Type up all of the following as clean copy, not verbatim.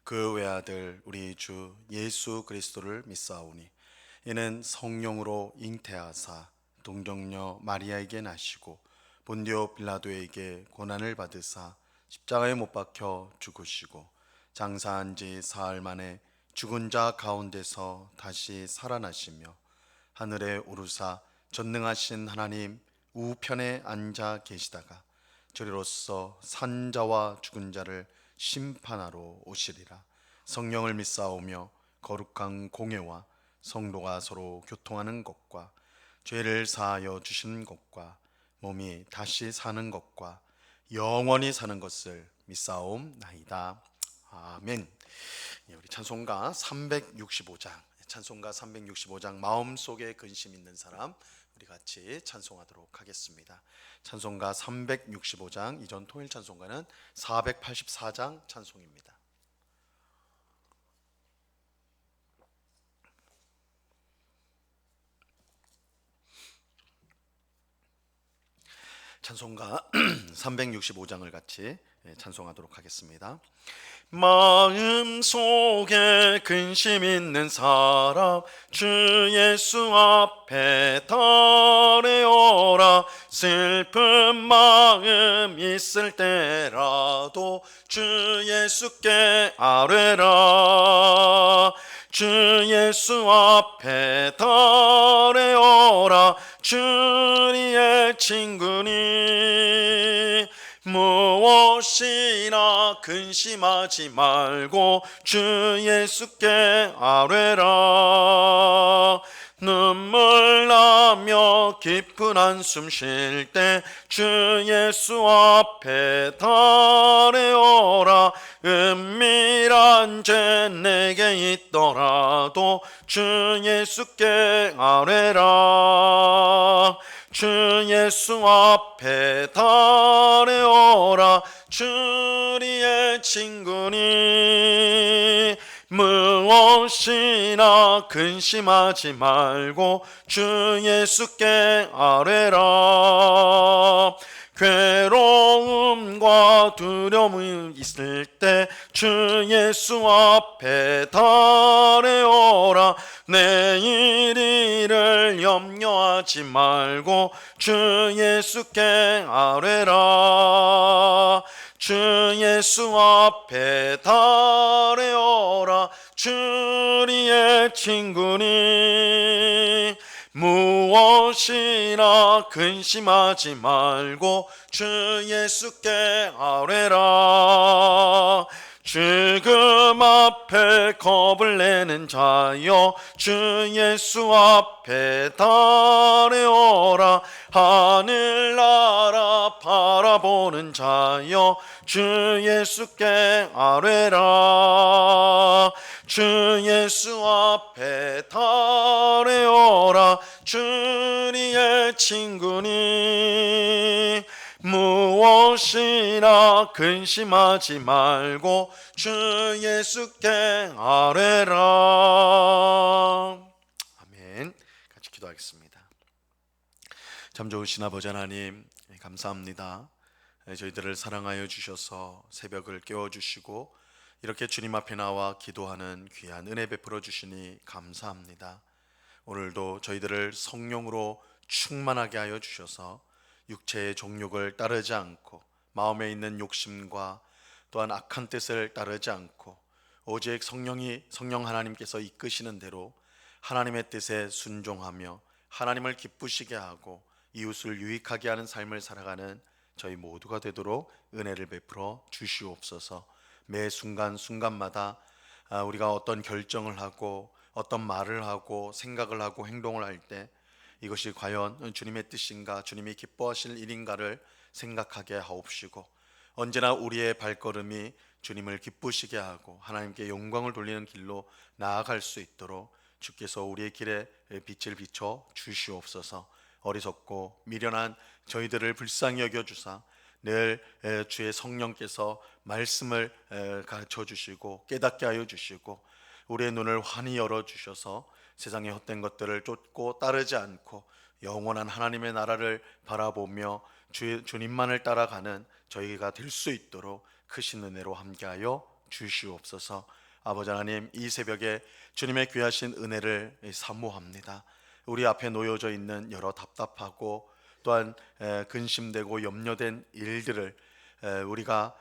그 외아들 우리 주 예수 그리스도를 믿사오니 이는 성령으로 잉태하사 동정녀 마리아에게 나시고 본디오 빌라도에게 고난을 받으사 십자가에 못 박혀 죽으시고 장사한 지 사흘 만에 죽은 자 가운데서 다시 살아나시며 하늘에 오르사 전능하신 하나님 우편에 앉아 계시다가 저리로서 산 자와 죽은 자를 심판하러 오시리라. 성령을 믿사오며 거룩한 공예와 성도가 서로 교통하는 것과 죄를 사하여 주시는 것과 몸이 다시 사는 것과 영원히 사는 것을 믿사옵나이다. 아멘. 우리 찬송가 365장 마음속에 근심 있는 사람 우리 같이 찬송하도록 하겠습니다. 찬송가 365장, 이전 통일 찬송가는 484장 찬송입니다. 찬송가 365장을 같이 찬송하도록 하겠습니다. 마음속에 근심 있는 사람 주 예수 앞에 달려오라. 슬픈 마음 있을 때라도 주 예수께 아뢰라. 주 예수 앞에 달려오라. 주리의 친구니 무엇이나 근심하지 말고 주 예수께 아뢰라. 눈물 나며 깊은 한숨 쉴 때 주 예수 앞에 달려오라. 은밀한 죄 내게 있더라도 주 예수께 아뢰라. 주 예수 앞에 달려오라. 주리의 친구니 무엇이나 근심하지 말고 주 예수께 아뢰라. 괴로움과 두려움이 있을 때 주 예수 앞에 달려오라. 내일 일을 염려하지 말고 주 예수께 아뢰라. 주 예수 앞에 달려오라. 주리의 친구니 무엇이나 근심하지 말고 주 예수께 아뢰라. 죽음 앞에 겁을 내는 자여 주 예수 앞에 달려오라. 하늘나라 바라보는 자여 주 예수께 아뢰라. 주 예수 앞에 달려오라. 주리의 친구니 무엇이나 근심하지 말고 주 예수께 아뢰라. 아멘. 같이 기도하겠습니다. 참 좋으신 아버지 하나님, 감사합니다. 저희들을 사랑하여 주셔서 새벽을 깨워주시고 이렇게 주님 앞에 나와 기도하는 귀한 은혜 베풀어 주시니 감사합니다. 오늘도 저희들을 성령으로 충만하게 하여 주셔서 육체의 정욕을 따르지 않고 마음에 있는 욕심과 또한 악한 뜻을 따르지 않고 오직 성령 하나님께서 이끄시는 대로 하나님의 뜻에 순종하며 하나님을 기쁘시게 하고 이웃을 유익하게 하는 삶을 살아가는 저희 모두가 되도록 은혜를 베풀어 주시옵소서. 매 순간순간마다 우리가 어떤 결정을 하고 어떤 말을 하고 생각을 하고 행동을 할 때 이것이 과연 주님의 뜻인가, 주님이 기뻐하실 일인가를 생각하게 하옵시고 언제나 우리의 발걸음이 주님을 기쁘시게 하고 하나님께 영광을 돌리는 길로 나아갈 수 있도록 주께서 우리의 길에 빛을 비춰 주시옵소서. 어리석고 미련한 저희들을 불쌍히 여겨주사 늘 주의 성령께서 말씀을 가르쳐 주시고 깨닫게 하여 주시고 우리의 눈을 환히 열어주셔서 세상의 헛된 것들을 쫓고 따르지 않고 영원한 하나님의 나라를 바라보며 주님만을 따라가는 저희가 될 수 있도록 크신 은혜로 함께하여 주시옵소서. 아버지 하나님, 이 새벽에 주님의 귀하신 은혜를 사모합니다. 우리 앞에 놓여져 있는 여러 답답하고 또한 근심되고 염려된 일들을 우리가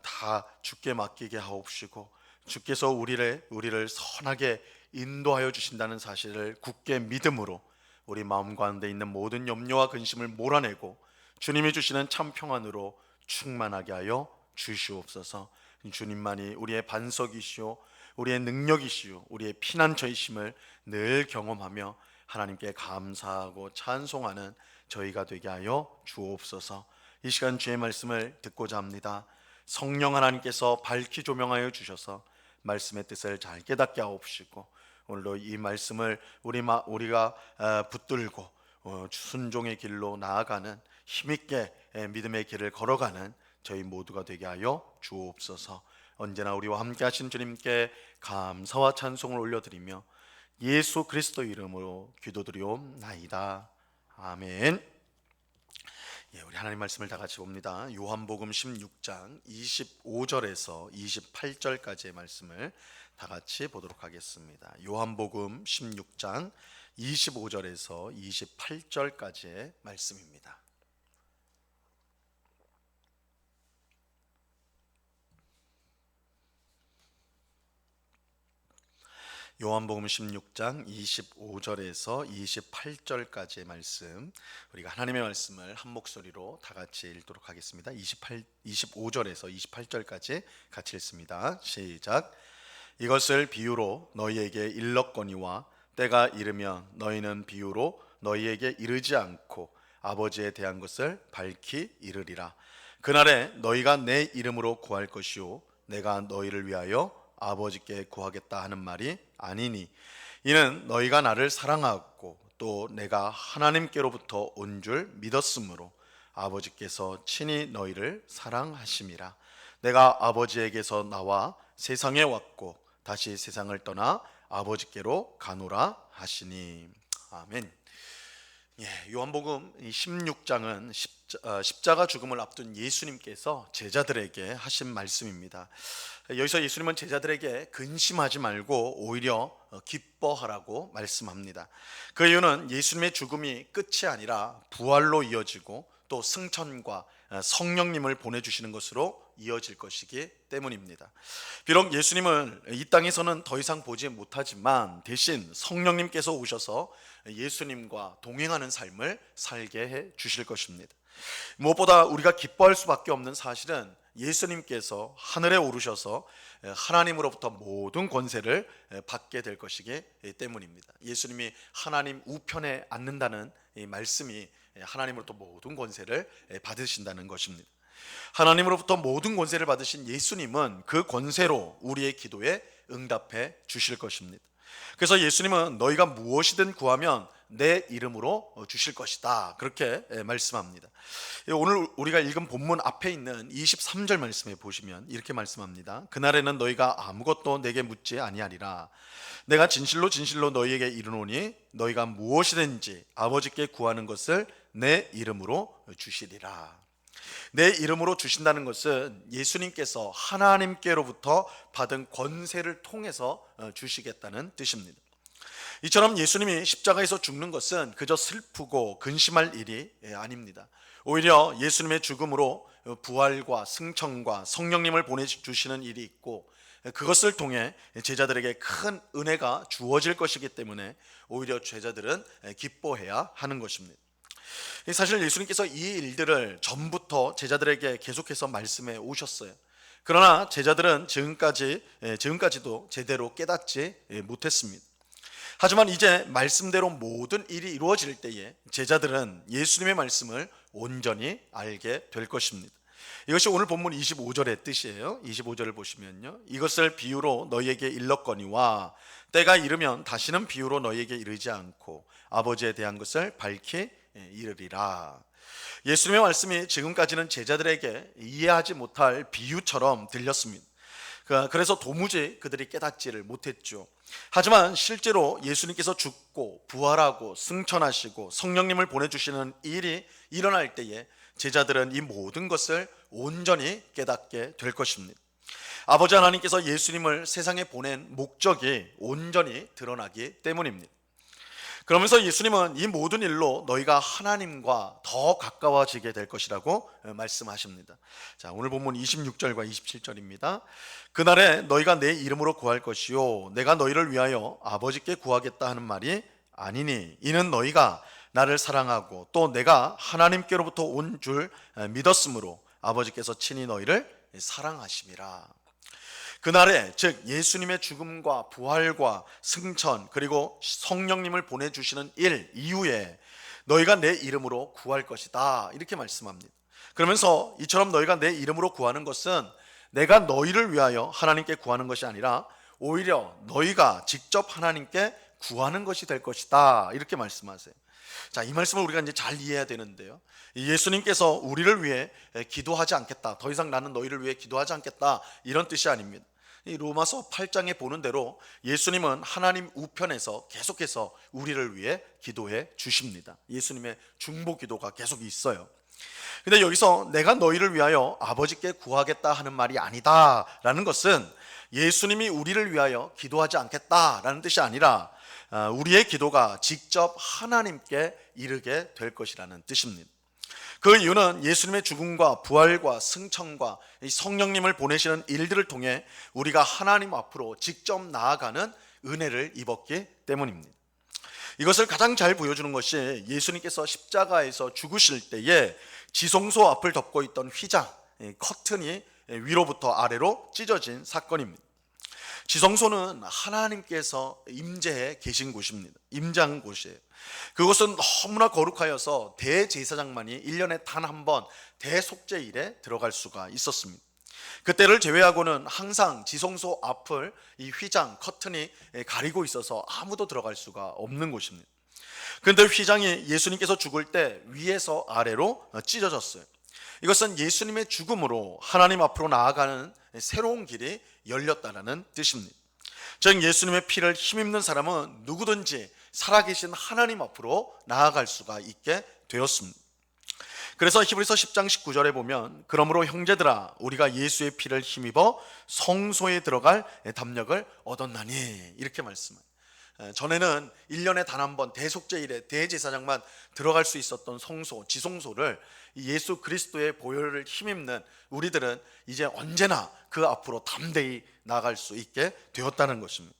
다 주께 맡기게 하옵시고, 주께서 우리를 선하게 인도하여 주신다는 사실을 굳게 믿음으로 우리 마음 가운데 있는 모든 염려와 근심을 몰아내고 주님이 주시는 참 평안으로 충만하게 하여 주시옵소서. 주님만이 우리의 반석이시오, 우리의 능력이시오, 우리의 피난처이심을 늘 경험하며 하나님께 감사하고 찬송하는 저희가 되게 하여 주옵소서. 이 시간 주의 말씀을 듣고자 합니다. 성령 하나님께서 밝히 조명하여 주셔서 말씀의 뜻을 잘 깨닫게 하옵시고, 오늘도 이 말씀을 우리가 붙들고 순종의 길로 나아가는 힘있게 믿음의 길을 걸어가는 저희 모두가 되게 하여 주옵소서. 언제나 우리와 함께 하신 주님께 감사와 찬송을 올려드리며 예수 그리스도 이름으로 기도드리옵나이다. 아멘. 우리 하나님 말씀을 다 같이 봅니다. 요한복음 16장 25절에서 28절까지의 말씀을 다 같이 보도록 하겠습니다. 요한복음 16장 25절에서 28절까지의 말씀입니다. 요한복음 16장 25절에서 28절까지의 말씀, 우리가 하나님의 말씀을 한 목소리로 다 같이 읽도록 하겠습니다. 25절에서 28절까지 같이 읽습니다. 시작. 이것을 비유로 너희에게 일렀거니와 때가 이르면 너희는 비유로 너희에게 이르지 않고 아버지에 대한 것을 밝히 이르리라. 그날에 너희가 내 이름으로 구할 것이요 내가 너희를 위하여 아버지께 구하겠다 하는 말이 아니니, 이는 너희가 나를 사랑하고 또 내가 하나님께로부터 온 줄 믿었으므로 아버지께서 친히 너희를 사랑하심이라. 내가 아버지에게서 나와 세상에 왔고 다시 세상을 떠나 아버지께로 가노라 하시니. 아멘. 요한복음 16장은 십자가 죽음을 앞둔 예수님께서 제자들에게 하신 말씀입니다. 여기서 예수님은 제자들에게 근심하지 말고 오히려 기뻐하라고 말씀합니다. 그 이유는 예수님의 죽음이 끝이 아니라 부활로 이어지고 또 승천과 성령님을 보내주시는 것으로 이어질 것이기 때문입니다. 비록 예수님을 이 땅에서는 더 이상 보지 못하지만 대신 성령님께서 오셔서 예수님과 동행하는 삶을 살게 해 주실 것입니다. 무엇보다 우리가 기뻐할 수밖에 없는 사실은 예수님께서 하늘에 오르셔서 하나님으로부터 모든 권세를 받게 될 것이기 때문입니다. 예수님이 하나님 우편에 앉는다는 이 말씀이 하나님으로부터 모든 권세를 받으신다는 것입니다. 하나님으로부터 모든 권세를 받으신 예수님은 그 권세로 우리의 기도에 응답해 주실 것입니다. 그래서 예수님은 너희가 무엇이든 구하면 내 이름으로 주실 것이다, 그렇게 말씀합니다. 오늘 우리가 읽은 본문 앞에 있는 23절 말씀에 보시면 이렇게 말씀합니다. 그날에는 너희가 아무것도 내게 묻지 아니하리라. 내가 진실로 진실로 너희에게 이르노니 너희가 무엇이든지 아버지께 구하는 것을 내 이름으로 주시리라. 내 이름으로 주신다는 것은 예수님께서 하나님께로부터 받은 권세를 통해서 주시겠다는 뜻입니다. 이처럼 예수님이 십자가에서 죽는 것은 그저 슬프고 근심할 일이 아닙니다. 오히려 예수님의 죽음으로 부활과 승천과 성령님을 보내주시는 일이 있고, 그것을 통해 제자들에게 큰 은혜가 주어질 것이기 때문에 오히려 제자들은 기뻐해야 하는 것입니다. 사실 예수님께서 이 일들을 전부터 제자들에게 계속해서 말씀해 오셨어요. 그러나 제자들은 지금까지도 제대로 깨닫지 못했습니다. 하지만 이제 말씀대로 모든 일이 이루어질 때에 제자들은 예수님의 말씀을 온전히 알게 될 것입니다. 이것이 오늘 본문 25절의 뜻이에요. 25절을 보시면요, 이것을 비유로 너희에게 일렀거니와 때가 이르면 다시는 비유로 너희에게 이르지 않고 아버지에 대한 것을 밝히 이르리라. 예수님의 말씀이 지금까지는 제자들에게 이해하지 못할 비유처럼 들렸습니다. 그래서 도무지 그들이 깨닫지를 못했죠. 하지만 실제로 예수님께서 죽고 부활하고 승천하시고 성령님을 보내주시는 일이 일어날 때에 제자들은 이 모든 것을 온전히 깨닫게 될 것입니다. 아버지 하나님께서 예수님을 세상에 보낸 목적이 온전히 드러나기 때문입니다. 그러면서 예수님은 이 모든 일로 너희가 하나님과 더 가까워지게 될 것이라고 말씀하십니다. 자, 오늘 본문 26절과 27절입니다. 그날에 너희가 내 이름으로 구할 것이요 내가 너희를 위하여 아버지께 구하겠다 하는 말이 아니니 이는 너희가 나를 사랑하고 또 내가 하나님께로부터 온 줄 믿었으므로 아버지께서 친히 너희를 사랑하심이라. 그날에 즉 예수님의 죽음과 부활과 승천 그리고 성령님을 보내주시는 일 이후에 너희가 내 이름으로 구할 것이다 이렇게 말씀합니다. 그러면서 이처럼 너희가 내 이름으로 구하는 것은 내가 너희를 위하여 하나님께 구하는 것이 아니라 오히려 너희가 직접 하나님께 구하는 것이 될 것이다 이렇게 말씀하세요. 자, 이 말씀을 우리가 이제 잘 이해해야 되는데요. 예수님께서 우리를 위해 기도하지 않겠다, 더 이상 나는 너희를 위해 기도하지 않겠다 이런 뜻이 아닙니다. 이 로마서 8장에 보는 대로 예수님은 하나님 우편에서 계속해서 우리를 위해 기도해 주십니다. 예수님의 중보 기도가 계속 있어요. 근데 여기서 내가 너희를 위하여 아버지께 구하겠다 하는 말이 아니다 라는 것은 예수님이 우리를 위하여 기도하지 않겠다라는 뜻이 아니라 우리의 기도가 직접 하나님께 이르게 될 것이라는 뜻입니다. 그 이유는 예수님의 죽음과 부활과 승천과 성령님을 보내시는 일들을 통해 우리가 하나님 앞으로 직접 나아가는 은혜를 입었기 때문입니다. 이것을 가장 잘 보여주는 것이 예수님께서 십자가에서 죽으실 때에 지성소 앞을 덮고 있던 휘장, 커튼이 위로부터 아래로 찢어진 사건입니다. 지성소는 하나님께서 임재해 계신 곳입니다. 임재한 곳이에요. 그곳은 너무나 거룩하여서 대제사장만이 1년에 단 한 번 대속죄일에 들어갈 수가 있었습니다. 그때를 제외하고는 항상 지성소 앞을 이 휘장, 커튼이 가리고 있어서 아무도 들어갈 수가 없는 곳입니다. 그런데 휘장이 예수님께서 죽을 때 위에서 아래로 찢어졌어요. 이것은 예수님의 죽음으로 하나님 앞으로 나아가는 새로운 길이 열렸다는 뜻입니다. 즉 예수님의 피를 힘입는 사람은 누구든지 살아계신 하나님 앞으로 나아갈 수가 있게 되었습니다. 그래서 히브리서 10장 19절에 보면 그러므로 형제들아 우리가 예수의 피를 힘입어 성소에 들어갈 담력을 얻었나니 이렇게 말씀합니다. 전에는 1년에 단 한 번 대속죄일에 대제사장만 들어갈 수 있었던 성소, 지성소를 예수 그리스도의 보혈을 힘입는 우리들은 이제 언제나 그 앞으로 담대히 나갈 수 있게 되었다는 것입니다.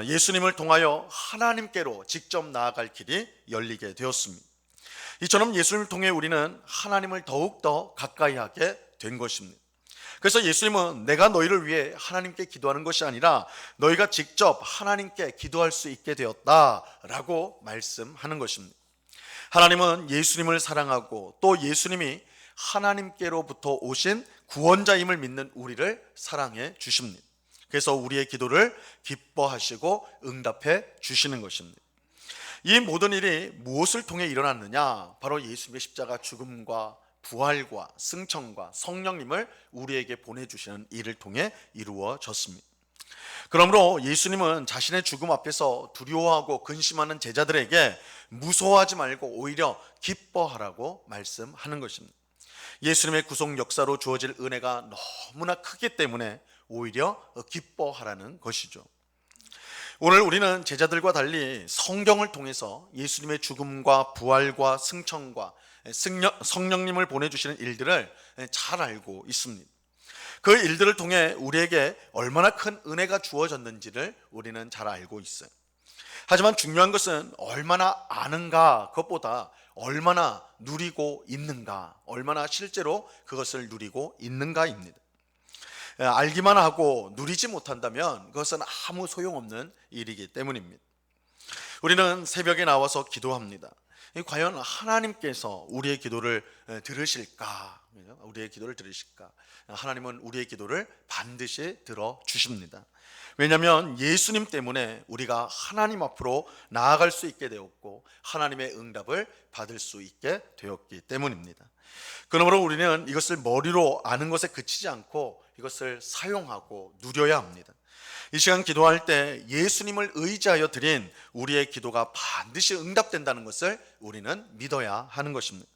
예수님을 통하여 하나님께로 직접 나아갈 길이 열리게 되었습니다. 이처럼 예수님을 통해 우리는 하나님을 더욱더 가까이 하게 된 것입니다. 그래서 예수님은 내가 너희를 위해 하나님께 기도하는 것이 아니라 너희가 직접 하나님께 기도할 수 있게 되었다라고 말씀하는 것입니다. 하나님은 예수님을 사랑하고 또 예수님이 하나님께로부터 오신 구원자임을 믿는 우리를 사랑해 주십니다. 그래서 우리의 기도를 기뻐하시고 응답해 주시는 것입니다. 이 모든 일이 무엇을 통해 일어났느냐? 바로 예수님의 십자가 죽음과 부활과 승천과 성령님을 우리에게 보내주시는 일을 통해 이루어졌습니다. 그러므로 예수님은 자신의 죽음 앞에서 두려워하고 근심하는 제자들에게 무서워하지 말고 오히려 기뻐하라고 말씀하는 것입니다. 예수님의 구속 역사로 주어질 은혜가 너무나 크기 때문에 오히려 기뻐하라는 것이죠. 오늘 우리는 제자들과 달리 성경을 통해서 예수님의 죽음과 부활과 승천과 성령님을 보내주시는 일들을 잘 알고 있습니다. 그 일들을 통해 우리에게 얼마나 큰 은혜가 주어졌는지를 우리는 잘 알고 있어요. 하지만 중요한 것은 얼마나 아는가 그것보다 얼마나 누리고 있는가, 얼마나 실제로 그것을 누리고 있는가입니다. 알기만 하고 누리지 못한다면 그것은 아무 소용없는 일이기 때문입니다. 우리는 새벽에 나와서 기도합니다. 과연 하나님께서 우리의 기도를 들으실까? 우리의 기도를 들으실까? 하나님은 우리의 기도를 반드시 들어주십니다. 왜냐하면 예수님 때문에 우리가 하나님 앞으로 나아갈 수 있게 되었고 하나님의 응답을 받을 수 있게 되었기 때문입니다. 그러므로 우리는 이것을 머리로 아는 것에 그치지 않고 이것을 사용하고 누려야 합니다. 이 시간 기도할 때 예수님을 의지하여 드린 우리의 기도가 반드시 응답된다는 것을 우리는 믿어야 하는 것입니다.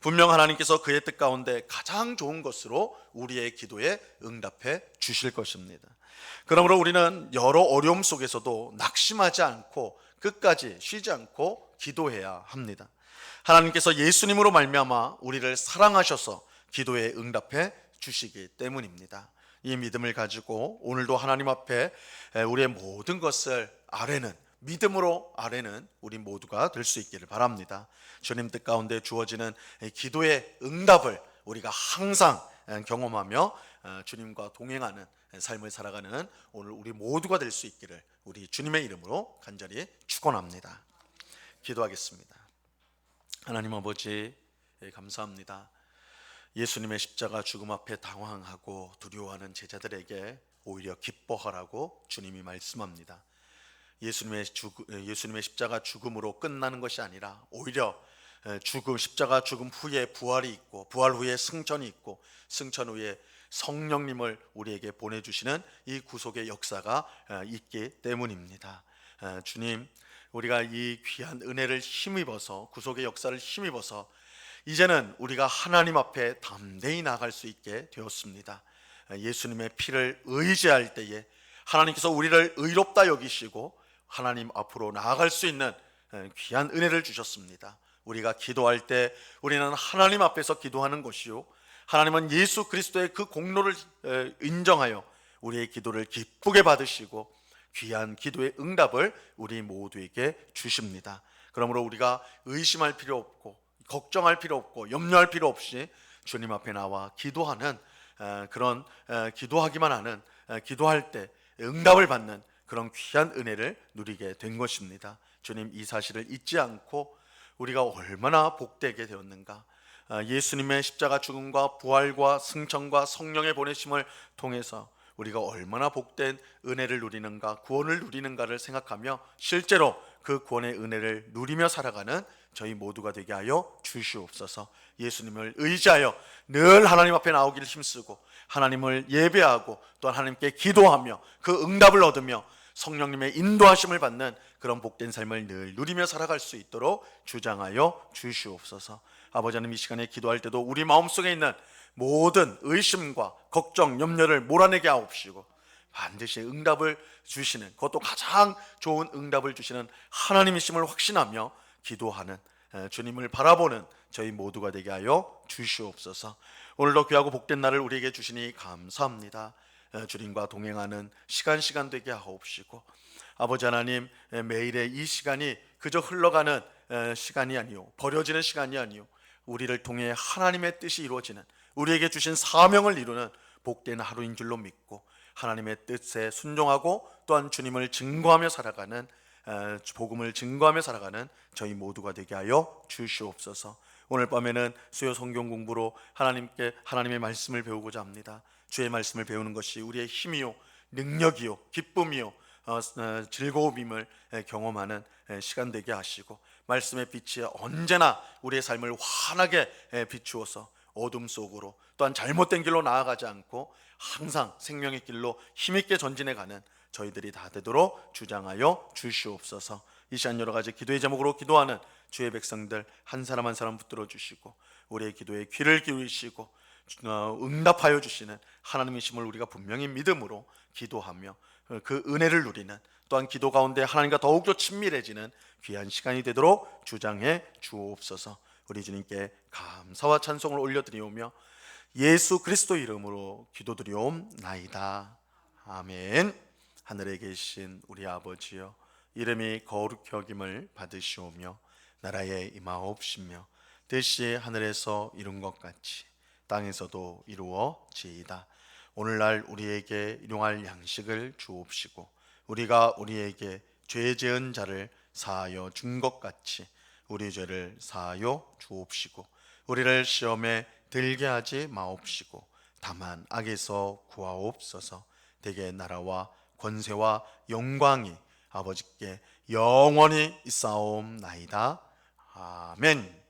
분명 하나님께서 그의 뜻 가운데 가장 좋은 것으로 우리의 기도에 응답해 주실 것입니다. 그러므로 우리는 여러 어려움 속에서도 낙심하지 않고 끝까지 쉬지 않고 기도해야 합니다. 하나님께서 예수님으로 말미암아 우리를 사랑하셔서 기도에 응답해 주시기 때문입니다. 이 믿음을 가지고 오늘도 하나님 앞에 우리의 모든 것을 아뢰는, 믿음으로 아뢰는 우리 모두가 될 수 있기를 바랍니다. 주님 뜻 가운데 주어지는 기도의 응답을 우리가 항상 경험하며 주님과 동행하는 삶을 살아가는 오늘 우리 모두가 될 수 있기를 우리 주님의 이름으로 간절히 축원합니다. 기도하겠습니다. 하나님 아버지, 감사합니다. 예수님의 십자가 죽음 앞에 당황하고 두려워하는 제자들에게 오히려 기뻐하라고 주님이 말씀합니다. 예수님의 십자가 죽음으로 끝나는 것이 아니라 오히려 십자가 죽음 후에 부활이 있고, 부활 후에 승천이 있고, 승천 후에 성령님을 우리에게 보내주시는 이 구속의 역사가 있기 때문입니다. 주님, 우리가 이 귀한 은혜를 힘입어서, 구속의 역사를 힘입어서 이제는 우리가 하나님 앞에 담대히 나아갈 수 있게 되었습니다. 예수님의 피를 의지할 때에 하나님께서 우리를 의롭다 여기시고 하나님 앞으로 나아갈 수 있는 귀한 은혜를 주셨습니다. 우리가 기도할 때 우리는 하나님 앞에서 기도하는 것이요, 하나님은 예수 그리스도의 그 공로를 인정하여 우리의 기도를 기쁘게 받으시고 귀한 기도의 응답을 우리 모두에게 주십니다. 그러므로 우리가 의심할 필요 없고 걱정할 필요 없고 염려할 필요 없이 주님 앞에 나와 기도하는 그런 기도하기만 하는, 기도할 때 응답을 받는 그런 귀한 은혜를 누리게 된 것입니다. 주님, 이 사실을 잊지 않고 우리가 얼마나 복되게 되었는가, 예수님의 십자가 죽음과 부활과 승천과 성령의 보내심을 통해서 우리가 얼마나 복된 은혜를 누리는가, 구원을 누리는가를 생각하며 실제로 그 구원의 은혜를 누리며 살아가는 저희 모두가 되게 하여 주시옵소서. 예수님을 의지하여 늘 하나님 앞에 나오기를 힘쓰고 하나님을 예배하고 또한 하나님께 기도하며 그 응답을 얻으며 성령님의 인도하심을 받는 그런 복된 삶을 늘 누리며 살아갈 수 있도록 주장하여 주시옵소서. 아버지 하나님, 이 시간에 기도할 때도 우리 마음속에 있는 모든 의심과 걱정, 염려를 몰아내게 하옵시고 반드시 응답을 주시는, 그것도 가장 좋은 응답을 주시는 하나님이심을 확신하며 기도하는, 주님을 바라보는 저희 모두가 되게 하여 주시옵소서. 오늘도 귀하고 복된 날을 우리에게 주시니 감사합니다. 주님과 동행하는 시간 되게 하옵시고 아버지 하나님, 매일의 이 시간이 그저 흘러가는 시간이 아니요, 버려지는 시간이 아니요, 우리를 통해 하나님의 뜻이 이루어지는, 우리에게 주신 사명을 이루는 복된 하루인 줄로 믿고 하나님의 뜻에 순종하고 또한 주님을 증거하며 살아가는, 복음을 증거하며 살아가는 저희 모두가 되게 하여 주시옵소서. 오늘 밤에는 수요 성경 공부로 하나님의 말씀을 배우고자 합니다. 주의 말씀을 배우는 것이 우리의 힘이요, 능력이요, 기쁨이요, 즐거움임을 경험하는 시간 되게 하시고 말씀의 빛이 언제나 우리의 삶을 환하게 비추어서 어둠 속으로 또한 잘못된 길로 나아가지 않고 항상 생명의 길로 힘있게 전진해 가는 저희들이 다 되도록 주장하여 주시옵소서. 이 시간 여러 가지 기도의 제목으로 기도하는 주의 백성들 한 사람 한 사람 붙들어 주시고 우리의 기도에 귀를 기울이시고 응답하여 주시는 하나님이심을 우리가 분명히 믿음으로 기도하며 그 은혜를 누리는, 또한 기도 가운데 하나님과 더욱더 친밀해지는 귀한 시간이 되도록 주장해 주옵소서. 우리 주님께 감사와 찬송을 올려드리오며 예수 그리스도 이름으로 기도드리옵나이다. 아멘. 하늘에 계신 우리 아버지여, 이름이 거룩히 여김을 받으시오며 나라에 임하옵시며 뜻이 하늘에서 이룬 것 같이 땅에서도 이루어지이다. 오늘날 우리에게 일용할 양식을 주옵시고 우리가 우리에게 죄 지은 자를 사하여 준 것 같이 우리 죄를 사하여 주옵시고 우리를 시험에 들게 하지 마옵시고 다만 악에서 구하옵소서. 대개 나라와 권세와 영광이 아버지께 영원히 있사옵나이다. 아멘.